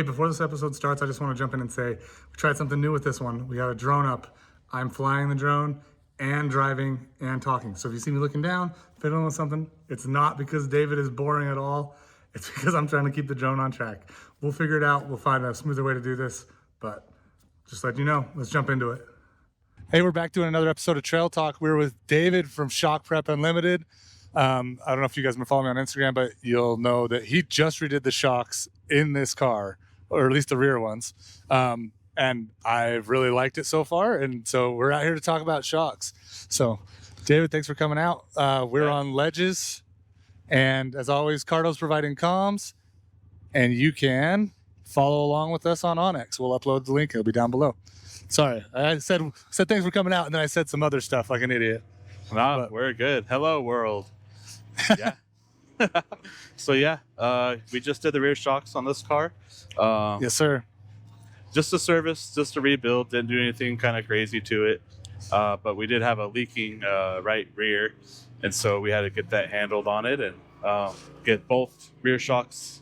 Hey, before this episode starts, I just want to jump in and say we tried something new with this one. We got a drone up. I'm flying the drone and driving and talking. So if you see me looking down, fiddling with something, it's not because David is boring at all. It's because I'm trying to keep the drone on track. We'll figure it out. We'll find a smoother way to do this. But just let you know, let's jump into it. Hey, we're back doing another episode of Trail Talk. We're with David from Shock Prep Unlimited. I don't know if you guys have been following me on Instagram, but you'll know that he just redid the shocks in this car, or at least the rear ones. And I've really liked it so far. And so we're out here to talk about shocks. So David, thanks for coming out. We're on ledges. And as always, Cardo's providing comms. And you can follow along with us on Onyx. We'll upload the link. It'll be down below. Sorry, I said thanks for coming out, and then I said some other stuff like an idiot. No, we're good. Hello, world. Yeah. So we just did the rear shocks on this car. Yes, sir. Just a service, just a rebuild. Didn't do anything kind of crazy to it. But we did have a leaking right rear, and so we had to get that handled on it and get both rear shocks,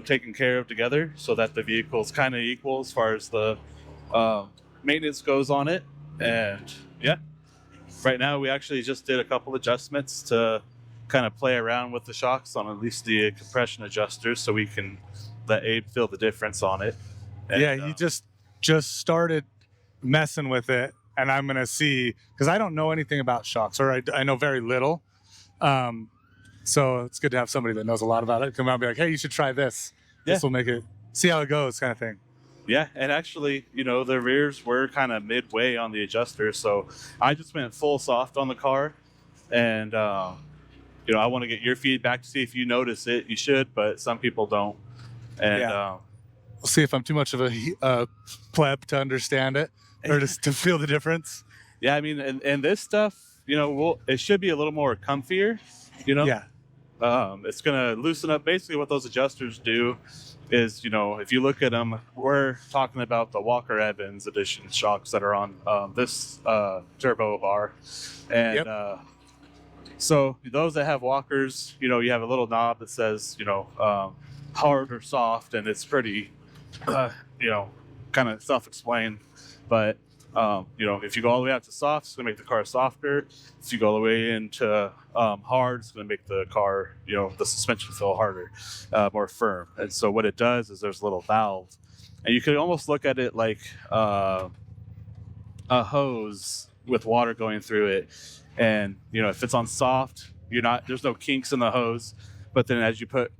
taken care of together so that the vehicle's kind of equal as far as the maintenance goes on it. And right now we actually just did a couple adjustments to kind of play around with the shocks on at least the compression adjusters so we can let Abe feel the difference on it. And, he just started messing with it, and I'm gonna see, because I don't know anything about shocks, or I know very little. So it's good to have somebody that knows a lot about it come out and be like, hey, you should try this. This will make it, see how it goes, kind of thing. Yeah, and actually, the rears were kind of midway on the adjuster, so I just went full soft on the car, and I want to get your feedback to see if you notice it. You should, but some people don't. And we'll see if I'm too much of a pleb to understand it or just to feel the difference. Yeah, I mean, and this stuff, it should be a little more comfier. Yeah. It's gonna loosen up. Basically, what those adjusters do is, if you look at them, we're talking about the Walker Evans edition shocks that are on this turbo bar. And so those that have Walkers, you have a little knob that says, hard or soft, and it's pretty, kind of self-explained. But, if you go all the way out to soft, it's going to make the car softer. If you go all the way into hard, it's going to make the car, the suspension feel harder, more firm. And so what it does is there's a little valve, and you could almost look at it like a hose with water going through it. And, if it's on soft, there's no kinks in the hose. But then as you put,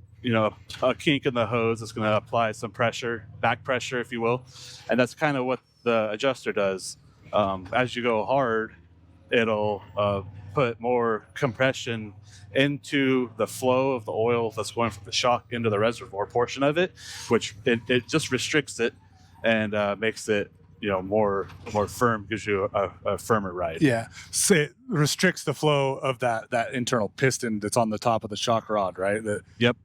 a kink in the hose, it's going to apply some pressure, back pressure, if you will. And that's kind of what the adjuster does. As you go hard, it'll put more compression into the flow of the oil that's going from the shock into the reservoir portion of it, which it just restricts it and makes it more firm, gives you a firmer ride. Yeah, so it restricts the flow of that internal piston that's on the top of the shock rod, right? Yep.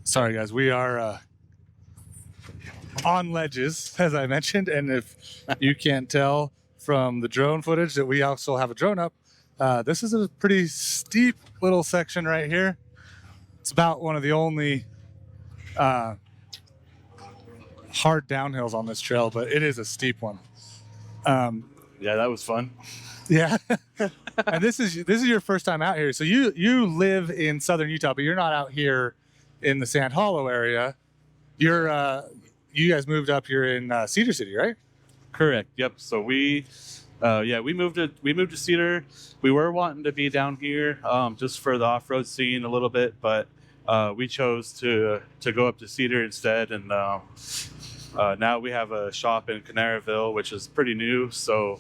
Sorry guys, we are on ledges, as I mentioned, and if you can't tell from the drone footage that we also have a drone up, this is a pretty steep little section right here. It's about one of the only hard downhills on this trail, but it is a steep one. Yeah, that was fun. Yeah. And this is your first time out here. So you live in southern Utah, but you're not out here in the Sand Hollow area. You guys moved up here in Cedar City, right? Correct. Yep. So we moved to Cedar. We were wanting to be down here just for the off-road scene a little bit, but we chose to go up to Cedar instead. And now we have a shop in Canaryville, which is pretty new. So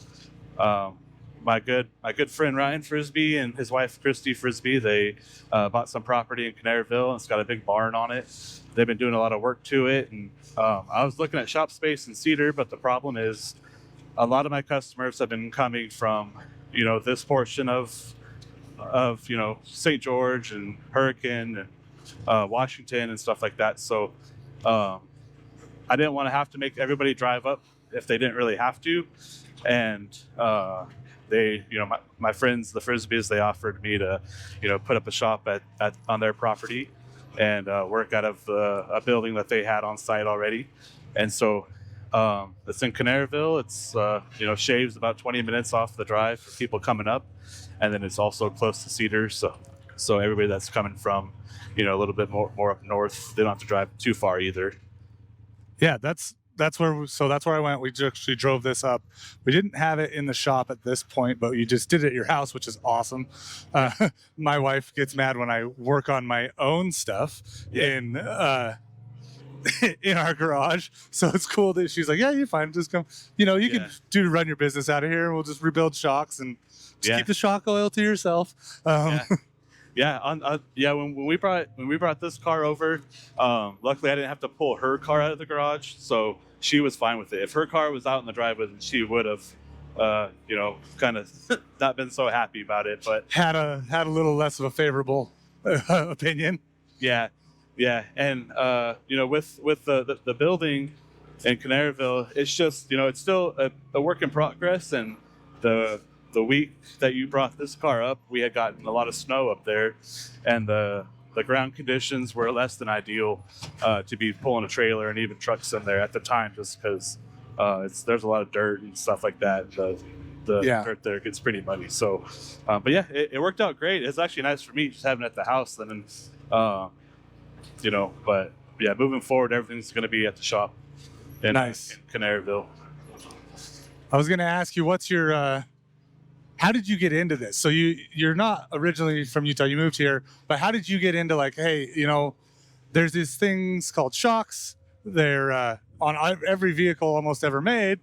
my good friend Ryan Frisbee and his wife Christy Frisbee, they bought some property in Canaryville, and it's got a big barn on it. They've been doing a lot of work to it, and I was looking at shop space in Cedar, but the problem is a lot of my customers have been coming from this portion of St. George and Hurricane and Washington and stuff like that. So I didn't want to have to make everybody drive up if they didn't really have to. And they, my friends, the Frisbees, they offered me to, put up a shop on their property. and work out of a building that they had on site already. And so it's in Canaryville. It's shaves about 20 minutes off the drive for people coming up, and then it's also close to Cedar. So everybody that's coming from a little bit more up north, they don't have to drive too far either. Yeah, that's where I went. We actually drove this up. We didn't have it in the shop at this point, but you just did it at your house, which is awesome. My wife gets mad when I work on my own stuff in in our garage, so it's cool that she's like, yeah, you're fine, just come, you can run your business out of here, and we'll just rebuild shocks and just keep the shock oil to yourself. When we brought this car over, luckily I didn't have to pull her car out of the garage, so she was fine with it. If her car was out in the driveway, then she would have kind of not been so happy about it, but had a little less of a favorable opinion. Yeah, and with the building in Canaryville, it's just it's still a work in progress. And the week that you brought this car up, we had gotten a lot of snow up there, and the ground conditions were less than ideal to be pulling a trailer and even trucks in there at the time, just because there's a lot of dirt and stuff like that. The dirt there gets pretty muddy. So, but yeah, it worked out great. It's actually nice for me just having it at the house. And then, but yeah, moving forward, everything's going to be at the shop in Canaryville. I was going to ask you, what's your, how did you get into this? So you're not originally from Utah, you moved here, but how did you get into like, hey, there's these things called shocks. They're on every vehicle almost ever made.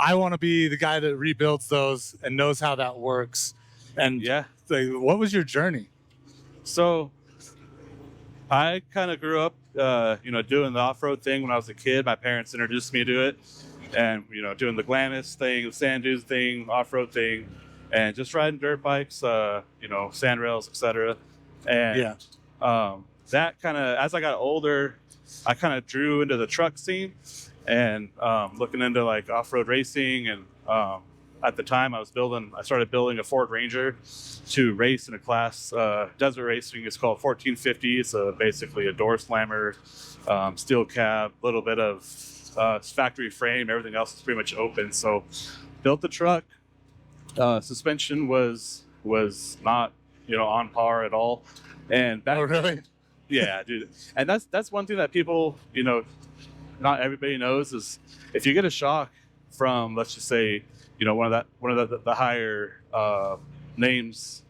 I want to be the guy that rebuilds those and knows how that works. And what was your journey? So I kind of grew up, doing the off-road thing when I was a kid. My parents introduced me to it, and doing the Glamis thing, the sand dunes thing, off-road thing, and just riding dirt bikes, sand rails, etc. And that kind of, as I got older, I kind of drew into the truck scene and looking into like off-road racing. And at the time I started building a Ford Ranger to race in a class. Desert racing is called 1450. It's basically a door slammer, steel cab, a little bit of factory frame. Everything else is pretty much open. So built the truck. Suspension was not on par at all. And back, oh really? Yeah, dude. And that's one thing that people, not everybody knows, is if you get a shock from, let's just say, one of the higher names,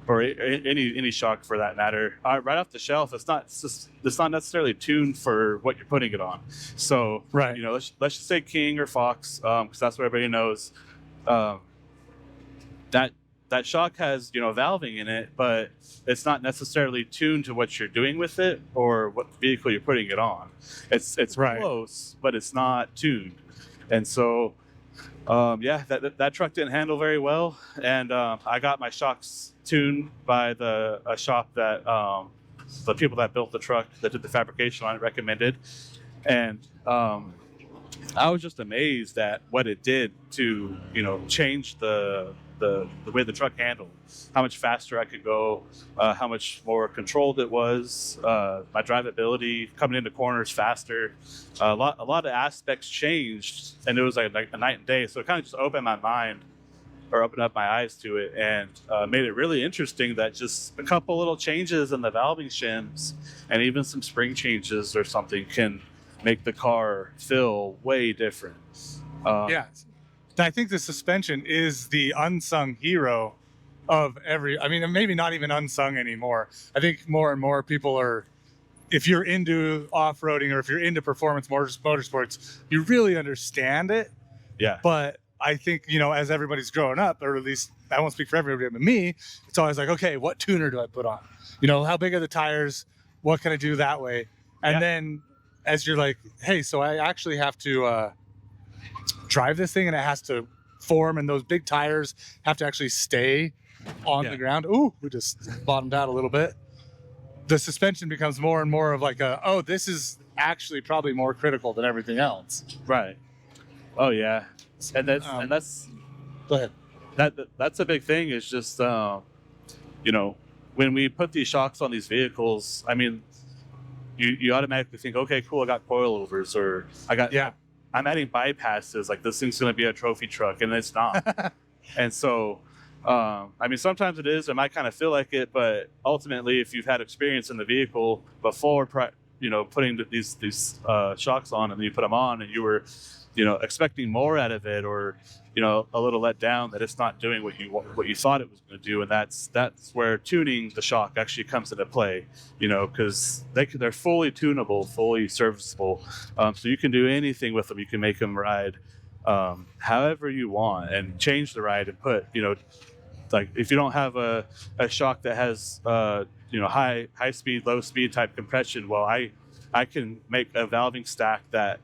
or any shock for that matter, right off the shelf, it's not necessarily tuned for what you're putting it on. So right, let's just say King or Fox, because that's what everybody knows. That shock has valving in it, but it's not necessarily tuned to what you're doing with it or what vehicle you're putting it on. It's right, close, but it's not tuned. And so that truck didn't handle very well, and I got my shocks tuned by a shop that the people that built the truck, that did the fabrication on it, recommended. And I was just amazed at what it did to change the way the truck handled, how much faster I could go, how much more controlled it was, my drivability, coming into corners faster. A lot of aspects changed, and it was like a night and day. So it kind of just opened up my eyes to it, and made it really interesting that just a couple little changes in the valving shims and even some spring changes or something can make the car feel way different. I think the suspension is the unsung hero of maybe not even unsung anymore. I think more and more people are, if you're into off-roading or if you're into performance motorsports, you really understand it. Yeah. But I think, as everybody's growing up, or at least I won't speak for everybody, but me, it's always like, okay, what tuner do I put on? How big are the tires? What can I do that way? And then as you're like, hey, so I actually have to drive this thing, and it has to form, and those big tires have to actually stay on the ground. Ooh, we just bottomed out a little bit. The suspension becomes more and more of like this is actually probably more critical than everything else. Right. Oh yeah. And that's go ahead. That's a big thing, is just when we put these shocks on these vehicles, you automatically think, okay, cool, I got coilovers, or I'm adding bypasses. Like this thing's going to be a trophy truck, and it's not. And so, I mean, sometimes it is. It might kind of feel like it, but ultimately, if you've had experience in the vehicle before, putting these shocks on, and then you put them on, and you were, expecting more out of it, or a little let down that it's not doing what you thought it was going to do, and that's where tuning the shock actually comes into play. Because they're fully tunable, fully serviceable, so you can do anything with them. You can make them ride however you want, and change the ride, and put like if you don't have a shock that has high speed, low speed type compression, well, I can make a valving stack that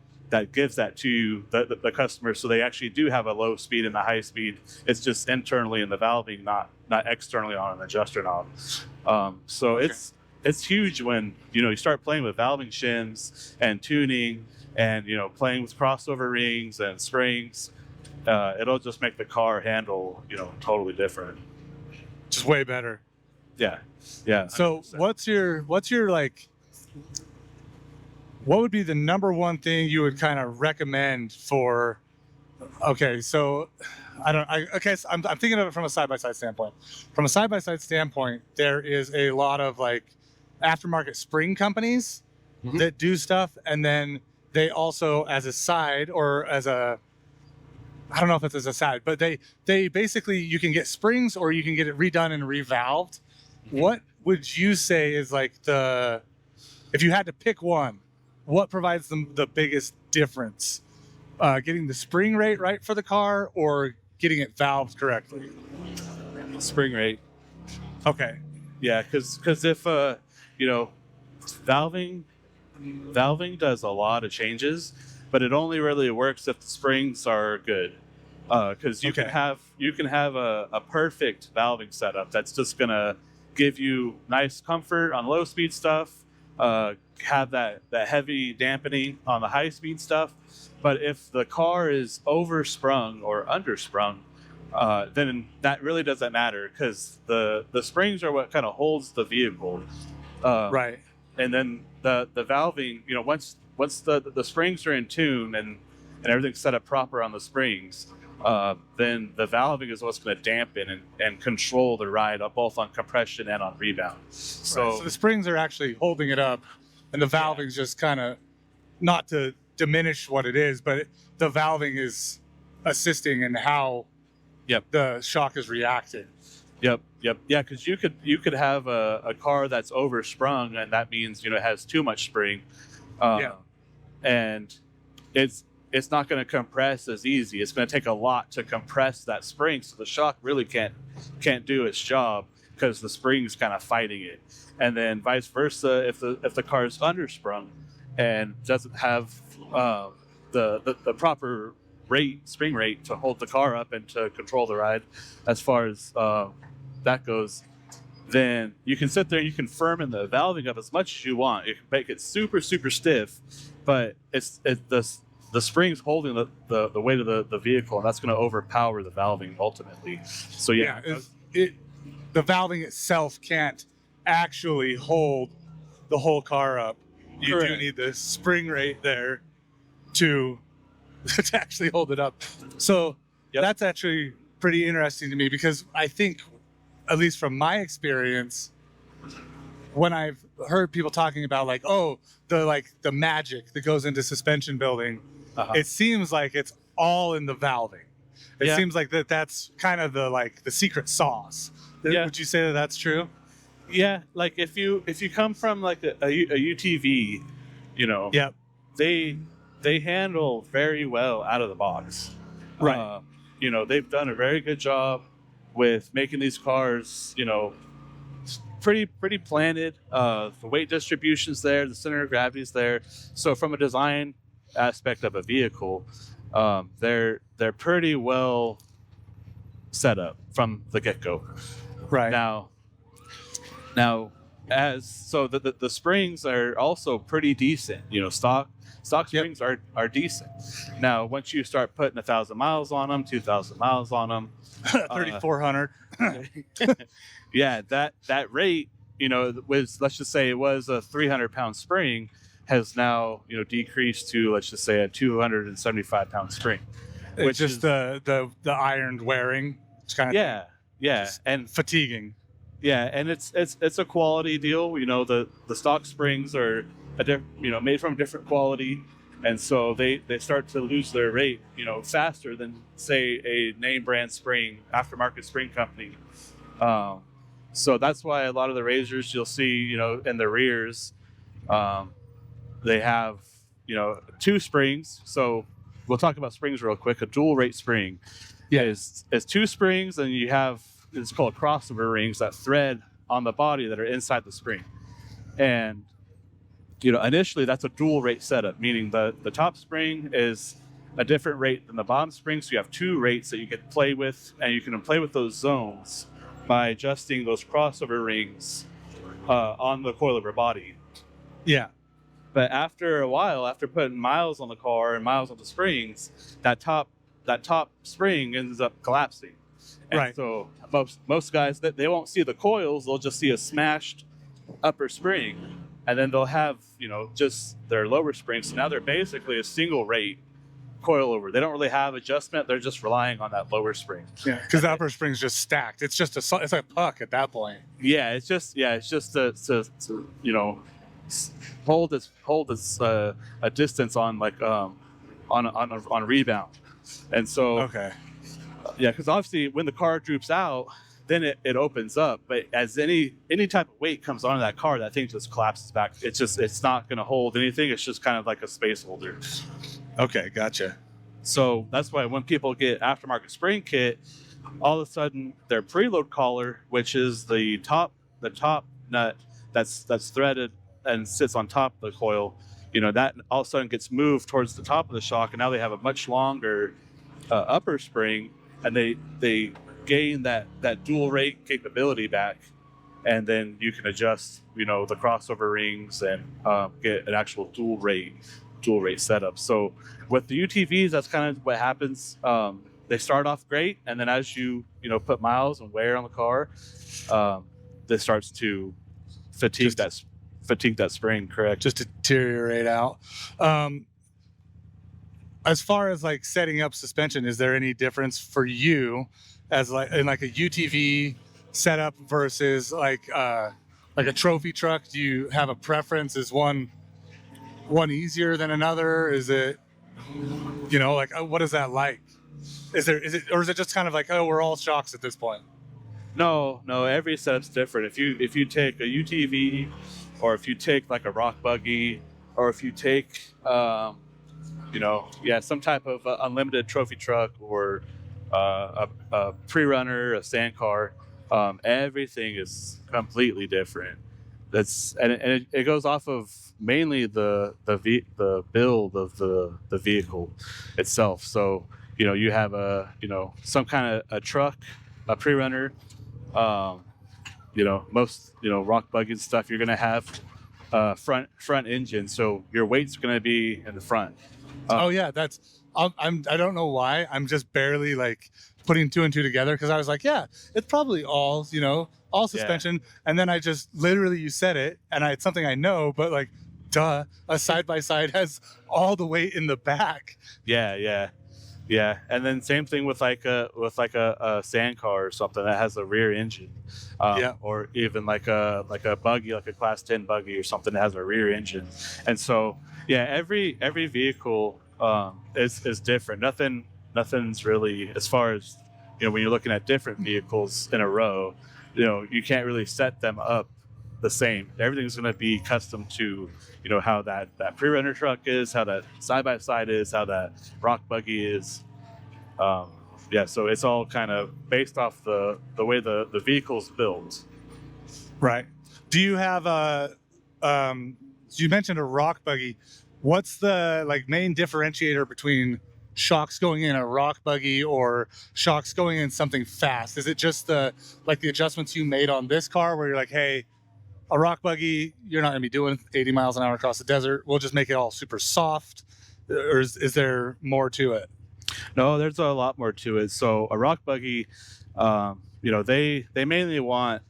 gives that to you, the customer, so they actually do have a low speed and a high speed. It's just internally in the valving, not externally on an adjuster knob. So okay. It's huge when you start playing with valving shims and tuning, and playing with crossover rings and springs. It'll just make the car handle totally different. Just way better. Yeah. So 100%. what's your like? What would be the number one thing you would kind of recommend for? Okay, so so I'm thinking of it from a side-by-side standpoint. From a side-by-side standpoint, there is a lot of like aftermarket spring companies that do stuff, and then they also, as a side, or as a, I don't know if it's as a side, but they basically, you can get springs or you can get it redone and revalved. What would you say is like if you had to pick one, what provides them the biggest difference? Getting the spring rate right for the car, or getting it valved correctly? Spring rate. Okay. Yeah, because if valving does a lot of changes, but it only really works if the springs are good. Because you can have a perfect valving setup that's just gonna give you nice comfort on low speed stuff, have that heavy dampening on the high speed stuff. But if the car is oversprung or undersprung, then that really doesn't matter, because the springs are what kind of holds the vehicle. Right. And then the valving, once the springs are in tune and everything's set up proper on the springs, then the valving is what's going to dampen and control the ride, both on compression and on rebound. So the springs are actually holding it up, and the valving's just kind of, not to diminish what it is, but the valving is assisting in how the shock is reacting. Yep. Yeah, because you could have a car that's oversprung, and that means it has too much spring, and it's not going to compress as easy. It's going to take a lot to compress that spring, so the shock really can't do its job, because the spring's kind of fighting it. And then vice versa, if the car is undersprung and doesn't have the proper spring rate to hold the car up and to control the ride, as far as that goes, then you can sit there and you can firm in the valving up as much as you want. You can make it super, super stiff, but the spring's holding the weight of the vehicle, and that's going to overpower the valving ultimately. So the valving itself can't actually hold the whole car up. You do need the spring rate there to actually hold it up. So that's actually pretty interesting to me, because I think, at least from my experience, when I've heard people talking about the magic that goes into suspension building, it seems like it's all in the valving. It seems like that's kind of the secret sauce. Would you say that that's true? Yeah, like if you come from like a UTV, they handle very well out of the box. Right. They've done a very good job with making these cars, pretty planted. The weight distribution's there, the center of gravity's there. So from a design aspect of a vehicle, they're pretty well set up from the get-go. Right. Now the springs are also pretty decent. Stock springs are decent. Now once you start putting 1,000 miles on them, 2,000 miles on them, 3,400. that rate, let's just say it was a 300-pound spring, has now decreased to, let's just say, a 275-pound spring, It's which just is the iron wearing. It's kind of yeah, and fatiguing. yeah, and it's a quality deal. The stock springs are made from a different quality, and so they start to lose their rate faster than, say, a name brand spring, aftermarket spring company. So that's why a lot of the razors you'll see in the rears, they have two springs. So we'll talk about springs real quick. A dual rate spring is two springs, and you have, it's called crossover rings that thread on the body that are inside the spring. And initially that's a dual rate setup, meaning the top spring is a different rate than the bottom spring. So you have two rates that you can play with, and you can play with those zones by adjusting those crossover rings on the coilover body. Yeah. But after a while, after putting miles on the car and miles on the springs, that top spring ends up collapsing. And Right. so most guys, that they won't see the coils, they'll just see a smashed upper spring, and then they'll have just their lower springs. So now they're basically a single rate coilover. They don't really have adjustment. They're just relying on that lower spring. Yeah, because the upper spring's just stacked. It's just it's like a puck at that point. Yeah, it's just to hold its a distance on on rebound. And so Okay. yeah, because obviously when the car droops out, then it opens up. But as any type of weight comes onto that car, that thing just collapses back. It's not going to hold anything. It's just kind of like a space holder. Okay, gotcha. So that's why when people get aftermarket spring kit, all of a sudden their preload collar, which is the top nut that's threaded and sits on top of the coil, that all of a sudden gets moved towards the top of the shock, and now they have a much longer upper spring, and they gain that dual rate capability back, and then you can adjust the crossover rings and get an actual dual rate setup. So with the UTVs, that's kind of what happens. They start off great, and then as you put miles and wear on the car, this starts to fatigue that spring. Correct. Just deteriorate out. As far as like setting up suspension, is there any difference for you as in a UTV setup versus like a trophy truck? Do you have a preference? Is one easier than another? Is it what is that like? Is it just kind of like, oh, we're all shocks at this point? No, every setup's different. If you take a UTV, or if you take like a rock buggy, or if you take some type of unlimited trophy truck, or a pre-runner, a sand car, everything is completely different. It goes off of mainly the build of the vehicle itself. So you have some kind of a truck, a pre-runner, most rock buggy and stuff, you're gonna have front engine, so your weight's gonna be in the front. Oh yeah, I don't know why, I'm just barely like putting two and two together, because I was like, yeah, it's probably all suspension. Yeah. And then I just literally, you said it, and it's something I know, but like, duh, a side by side has all the weight in the back. Yeah, and then same thing with like a sand car or something that has a rear engine, or even like a buggy, like a class 10 buggy or something that has a rear engine. And so yeah, every vehicle is different. Nothing's really, as far as when you're looking at different vehicles in a row, you can't really set them up the same. Everything's going to be custom to how that pre-runner truck is, how that side-by-side is, how that rock buggy is. So it's all kind of based off the way the vehicle's built. Right. Do you have you mentioned a rock buggy. What's the main differentiator between shocks going in a rock buggy or shocks going in something fast? Is it just the adjustments you made on this car, where you're like, hey, a rock buggy, you're not going to be doing 80 miles an hour across the desert, we'll just make it all super soft? Or is there more to it? No, there's a lot more to it. So a rock buggy, they mainly want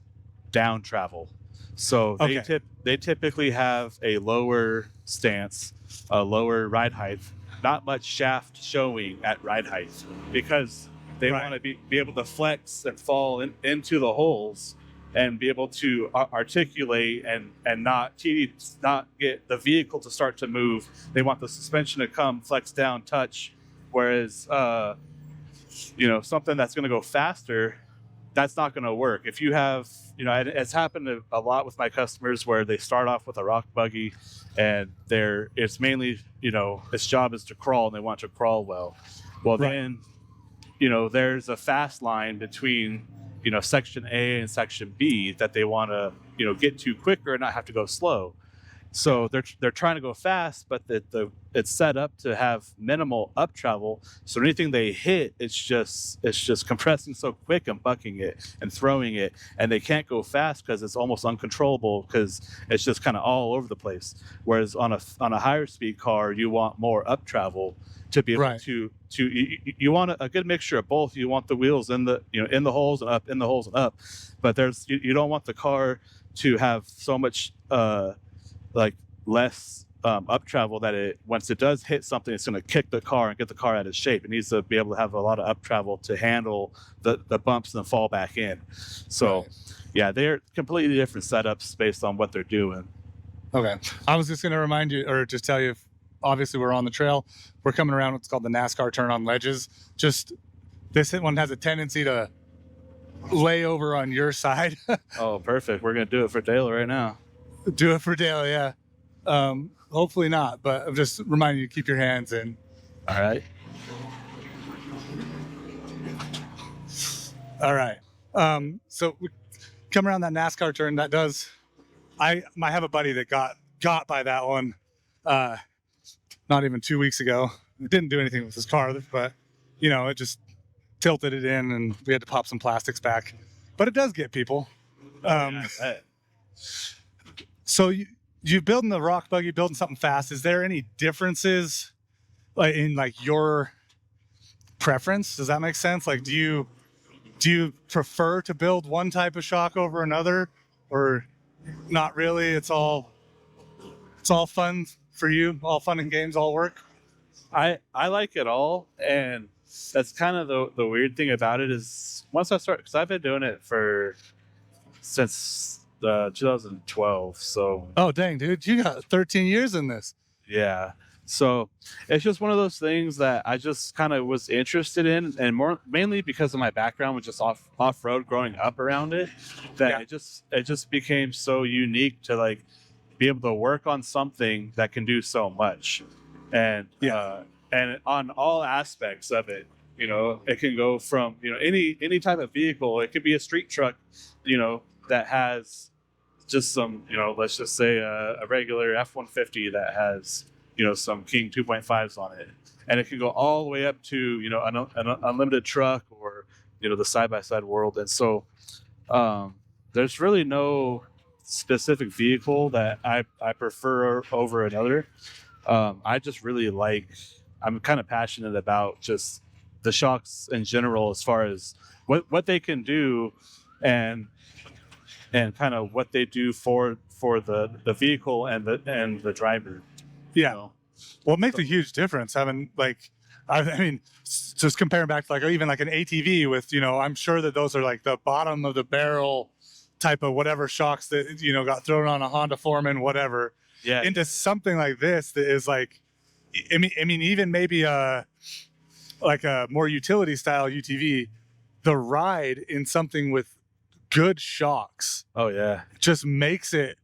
down travel. So Okay. they typically have a lower stance, a lower ride height, not much shaft showing at ride height, because they Right. want to be able to flex and fall into the holes and be able to articulate and not get the vehicle to start to move. They want the suspension to come, flex down, touch. Whereas something that's going to go faster, that's not going to work. If you have, it's happened a lot with my customers where they start off with a rock buggy and it's mainly, its job is to crawl and they want to crawl well. Well, Right. then, there's a fast line between, section A and section B that they want to, get to quicker and not have to go slow. So they're trying to go fast, but it's set up to have minimal up travel. So anything they hit, it's just compressing so quick and bucking it and throwing it, and they can't go fast because it's almost uncontrollable because it's just kind of all over the place. Whereas on a higher speed car, you want more up travel to be able Right. to you want a good mixture of both. You want the wheels in the in the holes and up, in the holes and up, but you don't want the car to have so much like less up travel that once it does hit something, it's going to kick the car and get the car out of shape. It needs to be able to have a lot of up travel to handle the bumps and fall back in. So Right. yeah, they're completely different setups based on what they're doing. Okay. I was just going to remind you, or just tell you, obviously we're on the trail. We're coming around what's called the NASCAR turn on ledges. Just this one has a tendency to lay over on your side. Oh, perfect. We're going to do it for Dale right now. Do it for Dale, yeah. Hopefully not, but I'm just reminding you to keep your hands in. All right. All right. So we come around that NASCAR turn. That does. I have a buddy that got by that one. Not even 2 weeks ago. It didn't do anything with his car, but it just tilted it in, and we had to pop some plastics back. But it does get people. So you building the rock buggy, building something fast. Is there any differences, like in your preference? Does that make sense? Like, do you prefer to build one type of shock over another, or not really? It's all fun for you. All fun and games, all work. I like it all, and that's kind of the weird thing about it is once I start, because I've been doing it since 2012. So Oh dang, dude, you got 13 years in this. yeah, so it's just one of those things that I just kind of was interested in, and mainly because of my background was just off road growing up around it, that it just became so unique to be able to work on something that can do so much, and and on all aspects of it. It can go from any type of vehicle. It could be a street truck, that has just some, let's just say a regular F-150 that has some King 2.5s on it, and it can go all the way up to an unlimited truck, or the side-by-side world. And so there's really no specific vehicle that I prefer over another. I just really I'm kind of passionate about just the shocks in general, as far as what they can do, and kind of what they do for the vehicle and the driver. Yeah. Well, it makes a huge difference having I mean, just comparing back to even an ATV with, I'm sure that those are the bottom of the barrel type of whatever shocks that, got thrown on a Honda Foreman, whatever, Yeah. into something like this that is I mean, even maybe a more utility style UTV, the ride in something with good shocks Oh yeah. just makes it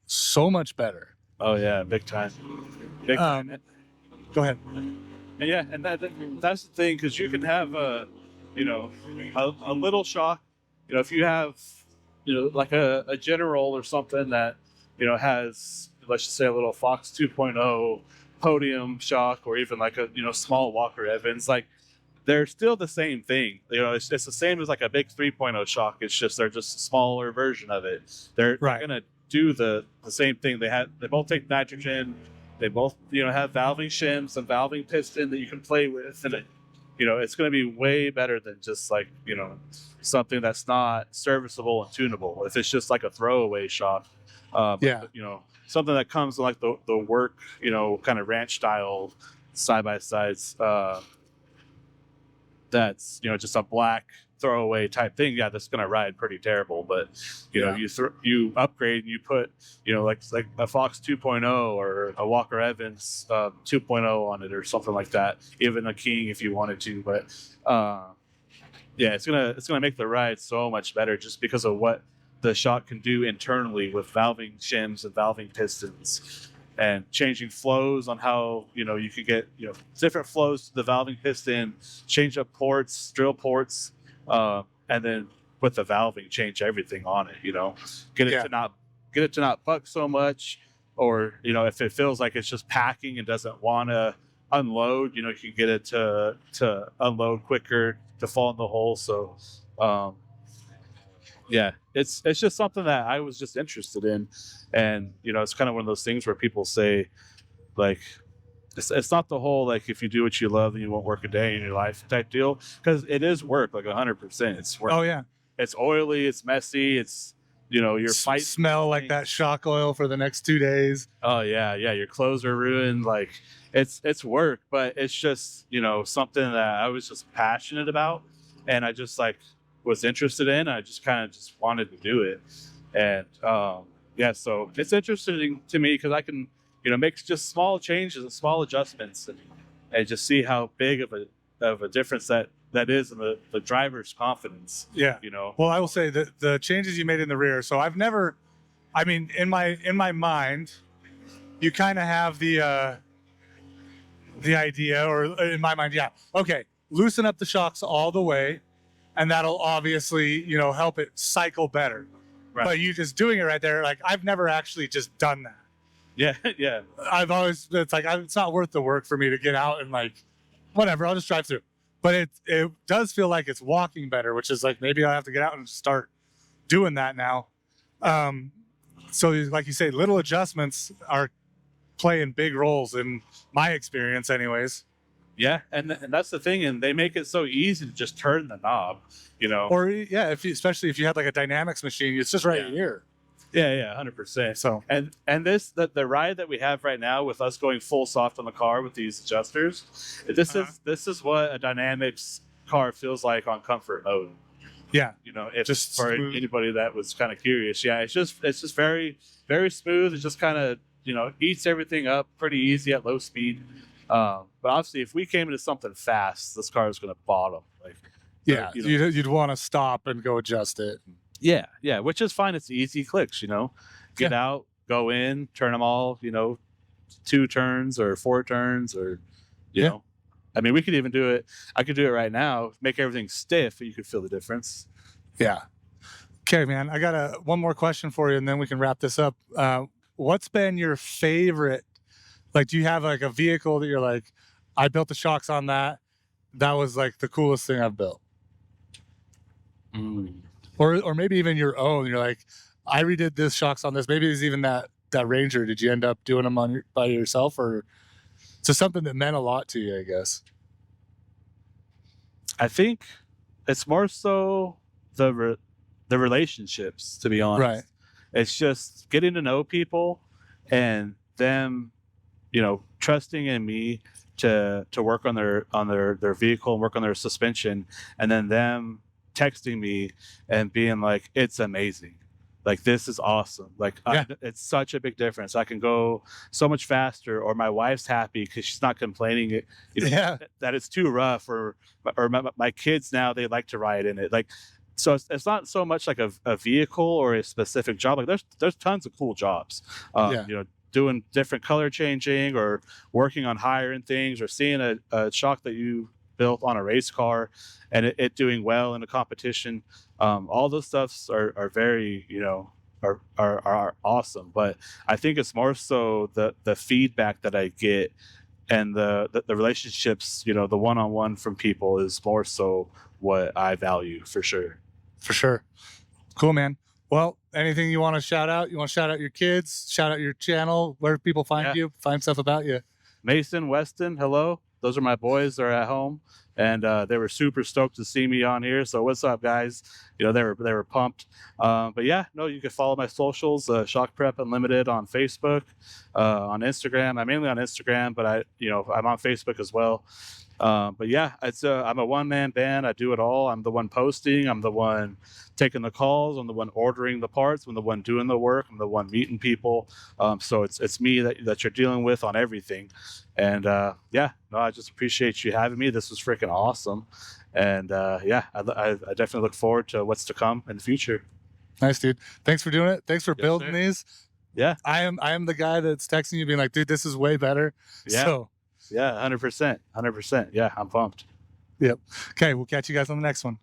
so much better. Oh yeah. Big time. Big time. Go ahead. And yeah, and that's the thing, because you can have a little shock. If you have like a General or something that has, let's just say, a little Fox 2.0 podium shock, or even a small Walker Evans, they're still the same thing. It's the same as a big 3.0 shock. It's just they're just a smaller version of it. They're gonna do the same thing. They both take nitrogen. They both have valving shims and valving piston that you can play with, and it's going to be way better than just something that's not serviceable and tunable. If it's just a throwaway shock, Yeah. You know, something that comes like the work, you know, kind of ranch style side by sides. That's, you know, just a black throwaway type thing, yeah, that's gonna ride pretty terrible. But you know, you upgrade and you put, you know, like a Fox 2.0 or a Walker Evans 2.0 on it or something like that, even a King if you wanted to. But yeah, it's gonna make the ride so much better just because of what the shock can do internally with valving shims and valving pistons and changing flows on how, you know, you could get, you know, different flows to the valving piston, change up ports, drill ports, and then with the valving, change everything on it. You know, get it to not buck so much, or, you know, if it feels like it's just packing and doesn't want to unload, you know, you can get it to unload quicker, to fall in the hole. So yeah, it's just something that I was just interested in. And, you know, it's kind of one of those things where people say, like, it's not the whole, like, if you do what you love, then you won't work a day in your life type deal, because it is work, like 100%. It's work. Oh yeah. It's oily, it's messy, it's, you know, your fight smell like that shock oil for the next 2 days. Oh yeah, your clothes are ruined. Like, it's work, but it's just, you know, something that I was just passionate about, and I just like was interested in. I just kind of just wanted to do it. And yeah, so it's interesting to me because I can, you know, make just small changes and small adjustments, and just see how big of a difference that is in the driver's confidence. Yeah. You know. Well, I will say that the changes you made in the rear. So I've never, I mean, in my mind, you kind of have the idea, or in my mind, yeah, okay, loosen up the shocks all the way, and that'll obviously, you know, help it cycle better. Right. But you just doing it right there, like, I've never actually just done that. Yeah, yeah. I've always, it's like, it's not worth the work for me to get out and, like, whatever, I'll just drive through. But it does feel like it's walking better, which is like, maybe I'll have to get out and start doing that now. So like you say, little adjustments are playing big roles in my experience anyways. Yeah, and that's the thing, and they make it so easy to just turn the knob, you know. Or yeah, especially if you had like a dynamics machine, it's just right here. Yeah, 100%. So and the ride that we have right now with us going full soft on the car with these adjusters, this is what a dynamics car feels like on comfort mode. Yeah, you know, if just for smooth. Anybody that was kind of curious, yeah, it's just very, very smooth. It just kind of, you know, eats everything up pretty easy at low speed. But obviously, if we came into something fast, this car is going to bottom. Like, yeah, you know, you'd want to stop and go adjust it. Yeah, which is fine. It's easy clicks, you know. Get out, go in, turn them all, you know, 2 turns or 4 turns, or you know. I mean, we could even do it. I could do it right now, make everything stiff, and you could feel the difference. Yeah. Okay, man. I got one more question for you, and then we can wrap this up. What's been your favorite? Like, do you have like a vehicle that you're like, I built the shocks on that. That was like the coolest thing I've built. Or maybe even your own. You're like, I redid this shocks on this. Maybe it's even that Ranger. Did you end up doing them by yourself, or just something that meant a lot to you, I guess? I think it's more so the relationships, to be honest. Right. It's just getting to know people and them, you know, trusting in me to work on their vehicle and work on their suspension, and then them texting me and being like, it's amazing, like, this is awesome, like, it's such a big difference, I can go so much faster, or my wife's happy because she's not complaining, you know, that it's too rough, or my kids now, they like to ride in it, like, so it's not so much like a vehicle or a specific job. Like, there's tons of cool jobs, you know, doing different color changing, or working on higher end things, or seeing a shock that you built on a race car and it doing well in a competition. All those stuffs are very, you know, are awesome. But I think it's more so the feedback that I get, and the relationships, you know, the one-on-one from people is more so what I value, for sure. For sure. Cool, man. Well, anything you want to shout out? You want to shout out your kids, shout out your channel, where people find you, find stuff about you? Mason, Weston, hello. Those are my boys. They're at home. and they were super stoked to see me on here. So what's up, guys? You know, they were pumped. But yeah, no, you can follow my socials, Shock Prep Unlimited on Facebook, on Instagram. I'm mainly on Instagram, but I'm on Facebook as well. But yeah, I'm a one-man band. I do it all. I'm the one posting. I'm the one taking the calls. I'm the one ordering the parts. I'm the one doing the work. I'm the one meeting people. So it's me that you're dealing with on everything. And yeah, no, I just appreciate you having me. This was freaking awesome. And yeah, I definitely look forward to what's to come in the future. Nice, dude. Thanks for doing it. Thanks for building sir. these. Yeah. I am the guy that's texting you being like, dude, this is way better. Yeah. So yeah, 100%. 100%. Yeah, I'm pumped. yep. Okay, we'll catch you guys on the next one.